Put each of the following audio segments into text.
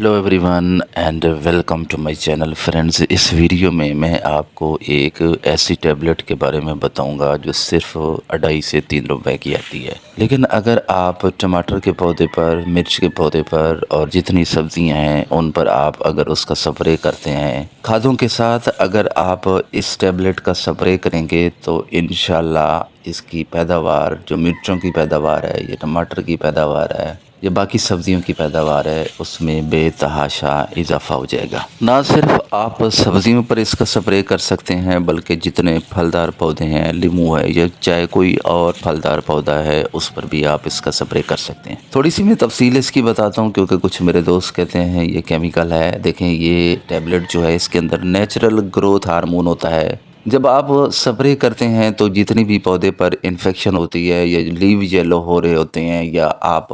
Hello everyone and welcome to my channel friends. इस वीडियो में मैं आपको एक ऐसी टैबलेट के बारे में बताऊंगा जो सिर्फ 2.5 से 3 रुपए की आती है। लेकिन अगर आप टमाटर के पौधे पर, मिर्च के पौधे पर और जितनी सब्जियां हैं उन पर आप अगर उसका स्प्रे करते हैं खादों के साथ, अगर आप इस टैबलेट का स्प्रे करेंगे तो इंशाल्लाह इसकी पैदावार, जो मिर्चों की पैदावार है, ये टमाटर की पैदावार है, ये बाकी सब्जियों की पैदावार है, उसमें बेतहाशा इजाफा हो जाएगा। ना सिर्फ आप सब्जियों पर इसका स्प्रे कर सकते हैं बल्कि जितने फलदार पौधे हैं, लीमू है या चाहे कोई और फलदार पौधा है, उस पर भी आप इसका स्प्रे कर सकते हैं। थोड़ी सी मैं तफसील इसकी बताता हूँ क्योंकि कुछ मेरे दोस्त कहते हैं ये केमिकल है। देखें, ये टैबलेट जो है इसके अंदर नेचुरल ग्रोथ हार्मोन होता है। जब आप स्प्रे करते हैं तो जितनी भी पौधे पर इन्फेक्शन होती है या लीव येलो हो रहे होते हैं या आप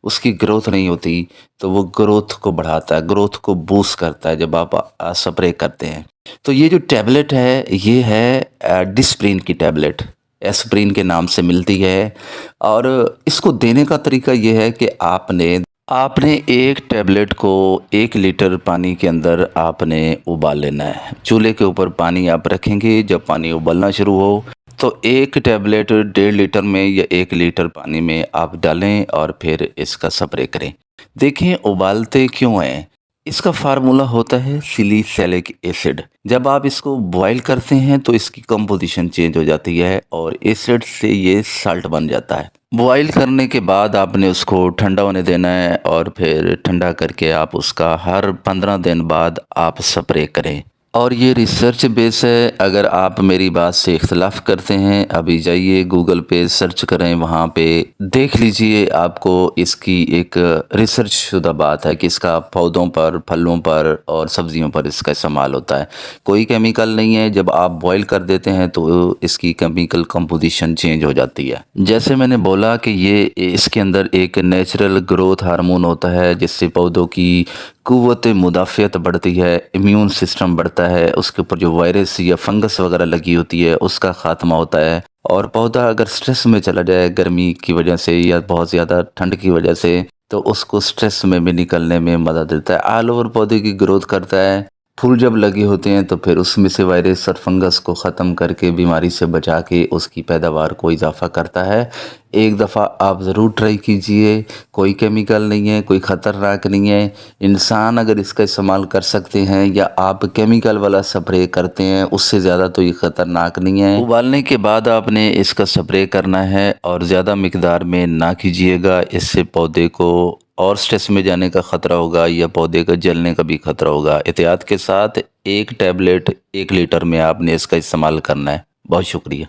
उसकी ग्रोथ नहीं होती, तो वो ग्रोथ को बढ़ाता है, ग्रोथ को बूस्ट करता है जब आप स्प्रे करते हैं। तो ये जो टैबलेट है ये है डिस्प्रिन की टैबलेट, एस्प्रिन के नाम से मिलती है। और इसको देने का तरीका ये है कि आपने एक टैबलेट को 1 लीटर पानी के अंदर आपने उबाल लेना है। चूल्हे के ऊपर पानी आप रखेंगे, जब पानी उबलना शुरू हो तो एक टैबलेट 1.5 लीटर में या 1 लीटर पानी में आप डालें और फिर इसका स्प्रे करें। देखें उबालते क्यों हैं, इसका फार्मूला होता है सिलिसैलिक एसिड। जब आप इसको बॉईल करते हैं तो इसकी कंपोजिशन चेंज हो जाती है और एसिड से ये साल्ट बन जाता है। बॉईल करने के बाद आपने उसको ठंडा होने देना है और फिर ठंडा करके आप उसका हर 15 दिन बाद आप स्प्रे करें। और ये रिसर्च बेस है। अगर आप मेरी बात से इख्तलाफ करते हैं, अभी जाइए गूगल पे सर्च करें, वहाँ पे देख लीजिए, आपको इसकी एक रिसर्च शुदा बात है कि इसका पौधों पर, फलों पर और सब्जियों पर इसका इस्तेमाल होता है। कोई केमिकल नहीं है। जब आप बॉईल कर देते हैं तो इसकी केमिकल कंपोजिशन चेंज हो जाती है। जैसे मैंने बोला कि ये इसके अंदर एक नेचुरल ग्रोथ हार्मोन होता है जिससे पौधों की कुव्वत मुदाफ़ियत बढ़ती है, इम्यून सिस्टम बढ़ता है, उसके ऊपर जो वायरस या फंगस वगैरह लगी होती है उसका ख़ात्मा होता है। और पौधा अगर स्ट्रेस में चला जाए गर्मी की वजह से या बहुत ज़्यादा ठंड की वजह से, तो उसको स्ट्रेस में भी निकलने में मदद देता है। ऑल ओवर पौधे की ग्रोथ करता है। फूल जब लगे होते हैं तो फिर उसमें से वायरस और फंगस को ख़त्म करके, बीमारी से बचा के उसकी पैदावार को इजाफ़ा करता है। एक दफ़ा आप ज़रूर ट्राई कीजिए। कोई केमिकल नहीं है, कोई ख़तरनाक नहीं है। इंसान अगर इसका इस्तेमाल कर सकते हैं या आप केमिकल वाला स्प्रे करते हैं, उससे ज़्यादा तो ये ख़तरनाक नहीं है। उबालने के बाद आपने इसका स्प्रे करना है और ज़्यादा मिकदार में ना कीजिएगा, इससे पौधे को और स्ट्रेस में जाने का ख़तरा होगा या पौधे का जलने का भी ख़तरा होगा। एहतियात के साथ एक टैबलेट 1 लीटर में आपने इसका इस्तेमाल करना है। बहुत शुक्रिया।